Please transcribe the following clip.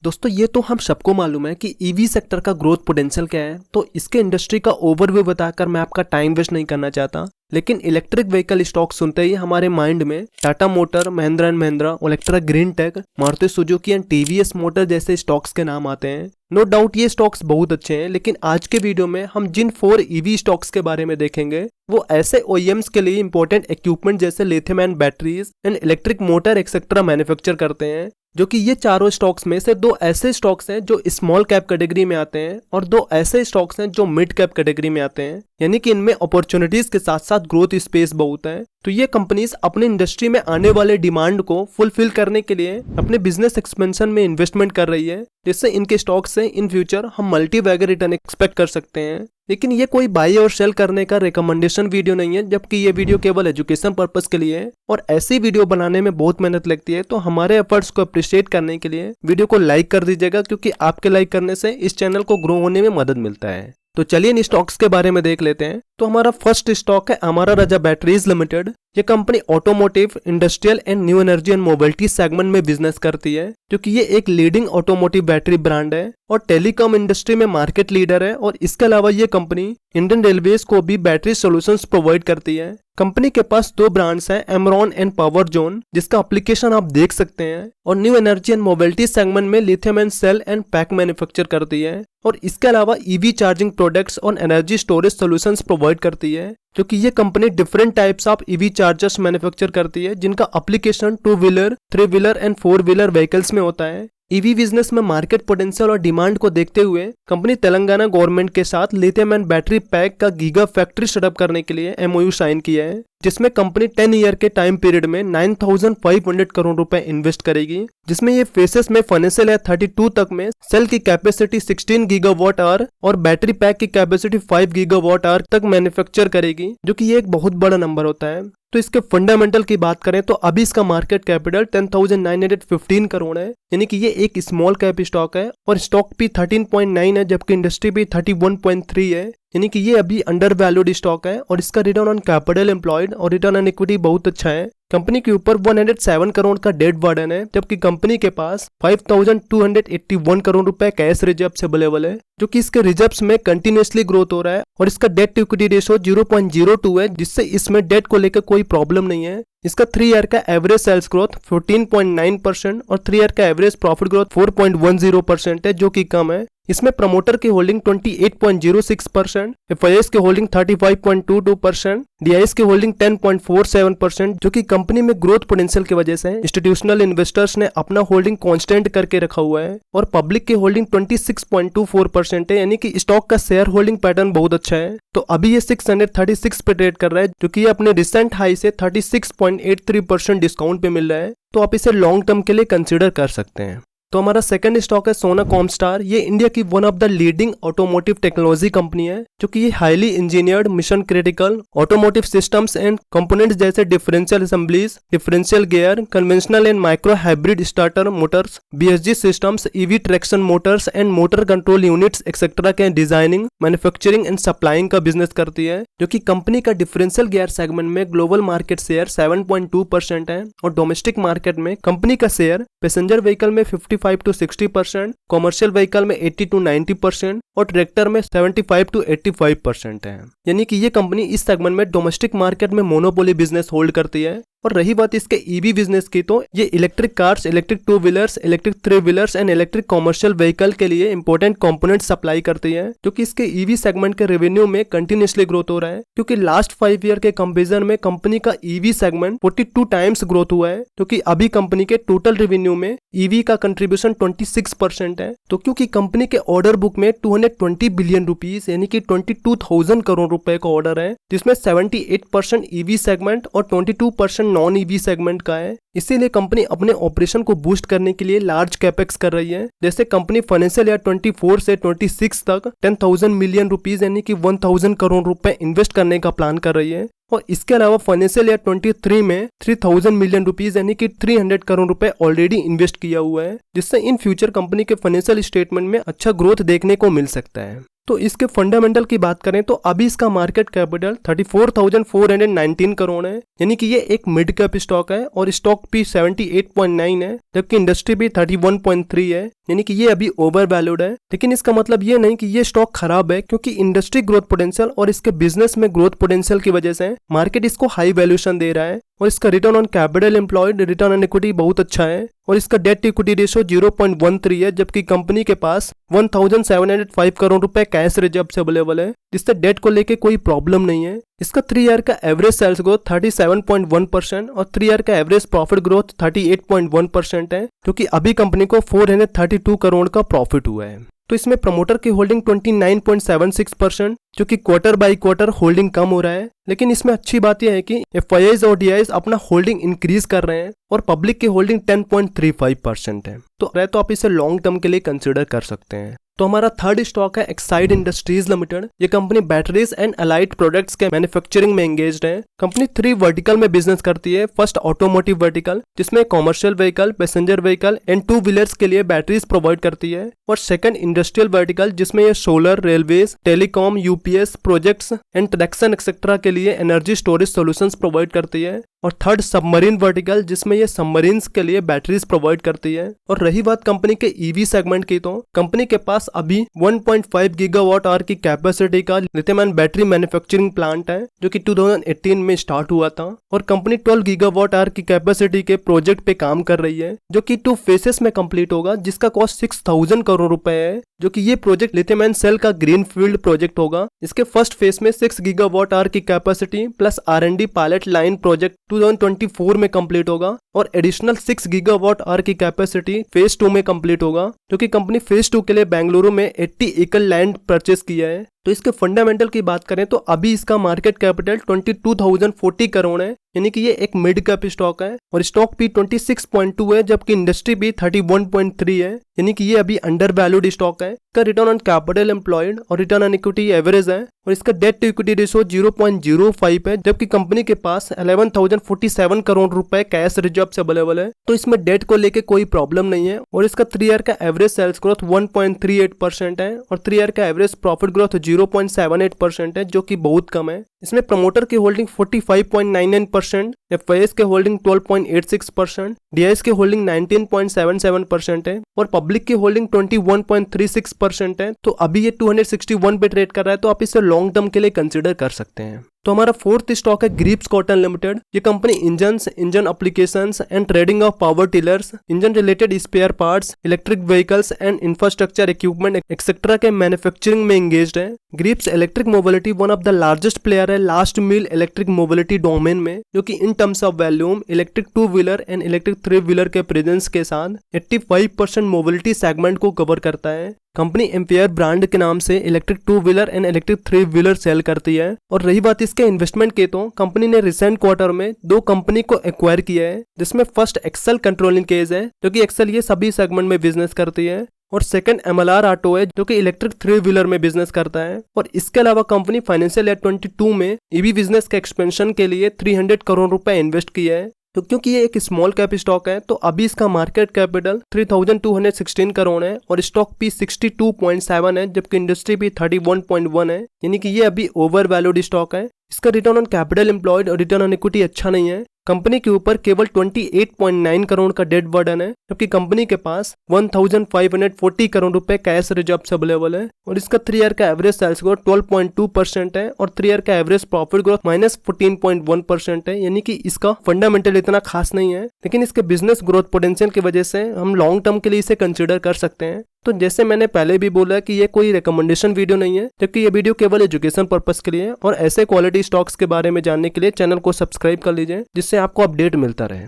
दोस्तों ये तो हम सबको मालूम है कि ईवी सेक्टर का ग्रोथ पोटेंशियल क्या है, तो इसके इंडस्ट्री का ओवरव्यू बताकर मैं आपका टाइम वेस्ट नहीं करना चाहता। लेकिन इलेक्ट्रिक व्हीकल स्टॉक सुनते ही हमारे माइंड में Tata motor, Mahindra and Mahindra, Olectra green tech, Maruti Suzuki and TVS motor जैसे स्टॉक्स के नाम आते हैं। नो डाउट ये स्टॉक्स बहुत अच्छे हैं, लेकिन आज के वीडियो में हम जिन 4 ईवी स्टॉक्स के बारे में देखेंगे वो ऐसे ओईएम्स के लिए इंपॉर्टेंट इक्विपमेंट जैसे lithium and batteries and electric motor etcetera manufacture करते हैं। जो कि ये चारों स्टॉक्स में से 2 ऐसे स्टॉक्स हैं जो स्मॉल कैप कैटेगरी में आते हैं और 2 ऐसे स्टॉक्स हैं जो मिड कैप कैटेगरी में आते हैं, यानी कि इनमें अपॉर्चुनिटीज के साथ साथ ग्रोथ स्पेस बहुत है। तो ये कंपनीज अपने इंडस्ट्री में आने वाले डिमांड को फुलफिल करने के लिए अपने बिजनेस एक्सपेंशन में इन्वेस्टमेंट कर रही है, जिससे इनके स्टॉक से इन फ्यूचर हम मल्टी बैगर रिटर्न एक्सपेक्ट कर सकते हैं। लेकिन ये कोई बाय और सेल करने का रिकमेंडेशन वीडियो नहीं है, जबकि ये वीडियो केवल एजुकेशन पर्पस के लिए है और ऐसी वीडियो बनाने में बहुत मेहनत लगती है। तो हमारे एफर्ट्स को अप्रिशिएट करने के लिए वीडियो को लाइक कर दीजिएगा, क्योंकि आपके लाइक करने से इस चैनल को ग्रो होने में मदद मिलता है। तो चलिए इन स्टॉक्स के बारे में देख लेते हैं। तो हमारा फर्स्ट स्टॉक है अमारा राजा बैटरीज लिमिटेड। ये company automotive, industrial and new energy and mobility segment में बिजनेस करती है, क्योंकि ये एक लीडिंग ऑटोमोटिव बैटरी ब्रांड है और टेलीकॉम इंडस्ट्री में मार्केट लीडर है। और इसके अलावा ये कंपनी इंडियन रेलवेज को भी बैटरी सॉल्यूशंस प्रोवाइड करती है। कंपनी के पास 2 ब्रांड्स हैं, एमरॉन एंड पावर जोन, जिसका एप्लीकेशन आप देख सकते हैं, और new energy and mobility segment में lithium and cell and pack manufacture करती है। और इसके अलावा ईवी चार्जिंग प्रोडक्ट्स और एनर्जी स्टोरेज सॉल्यूशंस प्रोवाइड करती है, क्योंकि ये कंपनी different types of EV chargers manufacture करती है, जिनका application 2 wheeler, 3 wheeler and 4 wheeler vehicles में होता है। ईवी बिजनेस में मार्केट पोटेंशियल और डिमांड को देखते हुए कंपनी तेलंगाना गवर्नमेंट के साथ लिथियम एंड बैटरी पैक का गीगा फैक्ट्री सेटअप करने के लिए एमओयू साइन किया है, जिसमें कंपनी 10 ईयर के टाइम पीरियड में 9,500 करोड़ रुपए इन्वेस्ट करेगी, जिसमें ये फेसेस में फाइनेंशियल ईयर 32 तक में सेल की कैपेसिटी 16 गीगावाट आवर और बैटरी पैक की कैपेसिटी 5 गीगावाट आवर तक मैन्युफैक्चर करेगी, जो कि ये एक बहुत बड़ा नंबर होता है। तो इसके फंडामेंटल की बात करें तो अभी इसका मार्केट कैपिटल 10,915 करोड़ है, यानी कि ये एक स्मॉल कैप स्टॉक है और स्टॉक भी 13.9 है, जबकि इंडस्ट्री भी 31.3 है, यानी कि ये अभी अंडर वैल्यूड स्टॉक है। और इसका रिटर्न ऑन कैपिटल एम्प्लॉयड और रिटर्न ऑन इक्विटी बहुत अच्छा है। कंपनी के ऊपर 107 करोड़ का डेट बर्डन है, जबकि कंपनी के पास 5,281 करोड़ रुपए कैश रिजर्व अवेलेबल है, जो कि इसके रिजर्व्स में कंटिन्यूसली ग्रोथ हो रहा है। और इसका डेट टू इक्विटी रेशियो 0.02 है, जिससे इसमें डेट को लेकर कोई प्रॉब्लम नहीं है। इसका 3 ईयर का एवरेज सेल्स ग्रोथ 14.9% और 3 ईयर का एवरेज प्रॉफिट ग्रोथ 4.10% है, जो कि कम है। इसमें प्रमोटर की होल्डिंग 28.06%, एफआईएस की होल्डिंग 35.22%, डीआईएस की होल्डिंग 10.47%, जो कि कंपनी में ग्रोथ पोटेंशियल की वजह से इंस्टीट्यूशनल इन्वेस्टर्स ने अपना होल्डिंग कांस्टेंट करके रखा हुआ है। और पब्लिक की होल्डिंग 26.24% है, यानी कि स्टॉक का शेयर होल्डिंग पैटर्न बहुत अच्छा है। तो अभी ये 636 पे ट्रेड कर रहा है, जो कि अपने रिसेंट हाई से 36.83% डिस्काउंट पे मिल रहा है। तो आप इसे लॉन्ग टर्म के लिए कंसिडर कर सकते हैं। तो हमारा सेकंड स्टॉक है सोना कॉमस्टार। ये इंडिया की one of the leading automotive technology company है, जो कि ये highly engineered mission critical automotive systems and components जैसे differential assemblies, differential gear, conventional and micro hybrid starter motors, BSG systems, EV traction motors and motor control units etcetera के designing, manufacturing and supplying का business करती है, जो कि company का differential gear segment में global market share 7.2% है। और डोमेस्टिक मार्केट में कंपनी का शेयर पैसेंजर व्हीकल में 55 to 60%, कॉमर्शियल व्हीकल में 80 to 90% और ट्रैक्टर में 75 to 85% है। यानी कि ये कंपनी इस सेगमेंट में डोमेस्टिक मार्केट में मोनोपोली बिजनेस होल्ड करती है। और रही बात इसके ईवी बिजनेस की, तो ये electric cars, electric 2 wheelers, electric 3 wheelers and electric commercial vehicle के लिए इंपॉर्टेंट कंपोनेंट सप्लाई करती है, जो कि इसके ईवी सेगमेंट के रेवेन्यू में कंटिन्यूसली ग्रोथ हो रहा है, क्योंकि लास्ट 5 ईयर के कंपेरिजन में कंपनी का ईवी सेगमेंट 42 टाइम्स ग्रोथ हुआ है, क्योंकि अभी कंपनी के टोटल रेवेन्यू में ईवी का कंट्रीब्यूशन 26% है। तो क्योंकि कंपनी के ऑर्डर बुक में 220 बिलियन रुपीज यानी कि 22,000 करोड़ रुपए का ऑर्डर है, जिसमें 78% ईवी सेगमेंट और 22% नॉन ईवी सेगमेंट का है। इसीलिए कंपनी अपने ऑपरेशन को बूस्ट करने के लिए लार्ज कैपेक्स कर रही है। जैसे कंपनी फाइनेंशियल ईयर 24 से 26 तक 10,000 मिलियन रुपीज यानी कि 1,000 करोड़ रुपए इन्वेस्ट करने का प्लान कर रही है। और इसके अलावा फाइनेंशियल ईयर 23 में 3,000 मिलियन रुपीज यानी कि 300 करोड़ रुपए ऑलरेडी इन्वेस्ट किया हुआ है, जिससे इन फ्यूचर कंपनी के फाइनेंशियल स्टेटमेंट में अच्छा ग्रोथ देखने को मिल सकता है। तो इसके फंडामेंटल की बात करें तो अभी इसका मार्केट कैपिटल 34,419 करोड़ है, यानी कि ये एक मिड कैप स्टॉक है और स्टॉक भी 78.9 है, जबकि इंडस्ट्री भी 31.3 है, यानी कि ये अभी ओवर वैल्यूड है। लेकिन इसका मतलब ये नहीं कि ये स्टॉक खराब है, क्योंकि इंडस्ट्री ग्रोथ पोटेंशियल और इसके बिजनेस में ग्रोथ पोटेंशियल की वजह से मार्केट इसको हाई वैल्यूएशन दे रहा है। और इसका return on capital employed, return on equity बहुत अच्छा है। और इसका डेट इक्विटी रेशियो 0.13 है, जबकि कंपनी के पास 1705 करोड़ रुपए कैश रिजर्व अवेलेबल है, जिससे डेट को लेके कोई प्रॉब्लम नहीं है। इसका 3 ईयर का एवरेज सेल्स ग्रोथ 37.1% और 3 ईयर का एवरेज प्रॉफिट ग्रोथ 38.1% है, क्योंकि अभी कंपनी को 432 करोड़ का प्रॉफिट हुआ है। तो इसमें प्रमोटर की होल्डिंग 29.76%, जो कि क्वार्टर बाय क्वार्टर होल्डिंग कम हो रहा है। लेकिन इसमें अच्छी बात यह है कि एफआईआईज और डीआईज अपना होल्डिंग इंक्रीज कर रहे हैं और पब्लिक की होल्डिंग 10.35% है। तो आप इसे लॉन्ग टर्म के लिए कंसिडर कर सकते हैं। तो हमारा थर्ड स्टॉक है एक्साइड इंडस्ट्रीज लिमिटेड। ये company batteries and allied products के मैन्युफैक्चरिंग में एंगेज्ड है। कंपनी 3 वर्टिकल में बिजनेस करती है। फर्स्ट ऑटोमोटिव वर्टिकल, जिसमें commercial vehicle, passenger vehicle and 2 wheelers के लिए बैटरीज प्रोवाइड करती है। और सेकंड इंडस्ट्रियल वर्टिकल, जिसमें ये solar, railways, telecom, UPS projects and traction etcetera के लिए एनर्जी स्टोरेज सॉल्यूशंस प्रोवाइड करती है। और थर्ड सबमरीन वर्टिकल, जिसमें ये सबमरीन्स के लिए बैटरीज प्रोवाइड करती है। और रही बात कंपनी के ईवी सेगमेंट की, तो कंपनी के पास अभी 1.5 गीगावाट आवर की कैपेसिटी का lithium ion battery manufacturing plant है, जो कि 2018 में स्टार्ट हुआ था। और कंपनी 12 गीगावाट आवर की कैपेसिटी के प्रोजेक्ट पे काम कर रही है, जो कि 2 फेसेस में कंप्लीट होगा, जिसका कॉस्ट 6000 करोड़ रुपए है। जो कि ये प्रोजेक्ट लिथियम आयन सेल का ग्रीन फील्ड प्रोजेक्ट होगा। इसके फर्स्ट फेज में 6 गीगावाट आवर की capacity plus R&D pilot line project 2024 में कंप्लीट होगा और एडिशनल 6 गीगावाट आवर की कैपेसिटी फेज 2 में कंप्लीट होगा, जो कि कंपनी फेज 2 के लिए बेंगलुरु में 80 एकड़ लैंड परचेस किया है। तो इसके फंडामेंटल की बात करें तो अभी इसका मार्केट कैपिटल 22,040 करोड़ है, यानी कि ये एक मिड कैप स्टॉक है। और स्टॉक भी 26.2 है, जबकि इंडस्ट्री भी 31.3 है, यानी कि ये अभी अंडर वैल्यूड स्टॉक है। इसका रिटर्न ऑन कैपिटल एम्प्लॉयड और रिटर्न ऑन इक्विटी एवरेज है। और इसका डेट टू इक्विटी रेशियो 0.05 है, जबकि कंपनी के पास 11,047 करोड़ रुपए कैश रिजर्व अवेलेबल है। तो इसमें डेट को लेके कोई प्रॉब्लम नहीं है। और इसका 3 ईयर का एवरेज सेल्स ग्रोथ 1.38% है और 3 ईयर का एवरेज प्रॉफिट ग्रोथ 0.78% है, जो कि बहुत कम है। इसमें प्रमोटर की होल्डिंग 45.99%, एफआईएस के होल्डिंग 12.86%, डीआईएस की होल्डिंग 19.77% है और पब्लिक की होल्डिंग 21.36% है। तो अभी ये 261 पे ट्रेड कर रहा है, तो आप इसे लॉन्ग टर्म के लिए कंसिडर कर सकते हैं। तो हमारा फोर्थ स्टॉक है ग्रिप्स कॉटन लिमिटेड। ये company engine applications and trading of power tillers, engine related spare parts, electric vehicles and infrastructure equipment etcetera के मैन्युफैक्चरिंग में एंगेज्ड है। Greaves electric mobility one of the largest player है last mile electric mobility domain में, जो कि in terms of volume electric 2 wheeler and electric 3 wheeler के presence के साथ 85% मोबिलिटी सेगमेंट को कवर करता है। कंपनी एम्पियर ब्रांड के नाम से electric 2 wheeler and electric 3 wheeler sale करती है। और रही बात इसके इन्वेस्टमेंट की, तो कंपनी ने रिसेंट क्वार्टर में 2 कंपनी को एक्वायर किया है, जिसमें फर्स्ट एक्सेल कंट्रोलिंग केस है, जो कि एक्सेल ये सभी सेगमेंट में बिजनेस करती है। और सेकंड MLR ऑटो है, जो कि इलेक्ट्रिक 3 व्हीलर में बिजनेस करता है। और इसके अलावा कंपनी फाइनेंशियल ईयर 22 में ईवी बिजनेस के एक्सपेंशन के लिए 300 करोड़ रुपए इन्वेस्ट किया है। तो क्योंकि ये एक स्मॉल कैप स्टॉक है, तो अभी इसका मार्केट कैपिटल 3,216 करोड़ है और स्टॉक भी 62.7 है, जबकि इंडस्ट्री भी 31.1 है, यानी कि ये अभी ओवर वैल्यूड स्टॉक है। इसका रिटर्न ऑन कैपिटल एम्प्लॉयड और रिटर्न ऑन इक्विटी अच्छा नहीं है। कंपनी के ऊपर केवल 28.9 करोड़ का डेट बर्डन है, जबकि कंपनी के पास 1,540 करोड़ रुपए कैश रिजर्व अवेलेबल है। और इसका 3 ईयर का एवरेज सेल्स ग्रोथ 12.2% है और 3 ईयर का एवरेज प्रॉफिट ग्रोथ -14.1% है, यानी कि इसका फंडामेंटल इतना खास नहीं है। लेकिन इसके बिजनेस ग्रोथ पोटेंशियल की वजह से हम लॉन्ग टर्म के लिए इसे कंसिडर कर सकते हैं। तो जैसे मैंने पहले भी बोला कि ये कोई रिकमेंडेशन वीडियो नहीं है, जबकि ये वीडियो केवल एजुकेशन पर्पस के लिए है। और ऐसे क्वालिटी स्टॉक्स के बारे में जानने के लिए चैनल को सब्सक्राइब कर लीजिए, जिससे आपको अपडेट मिलता रहे।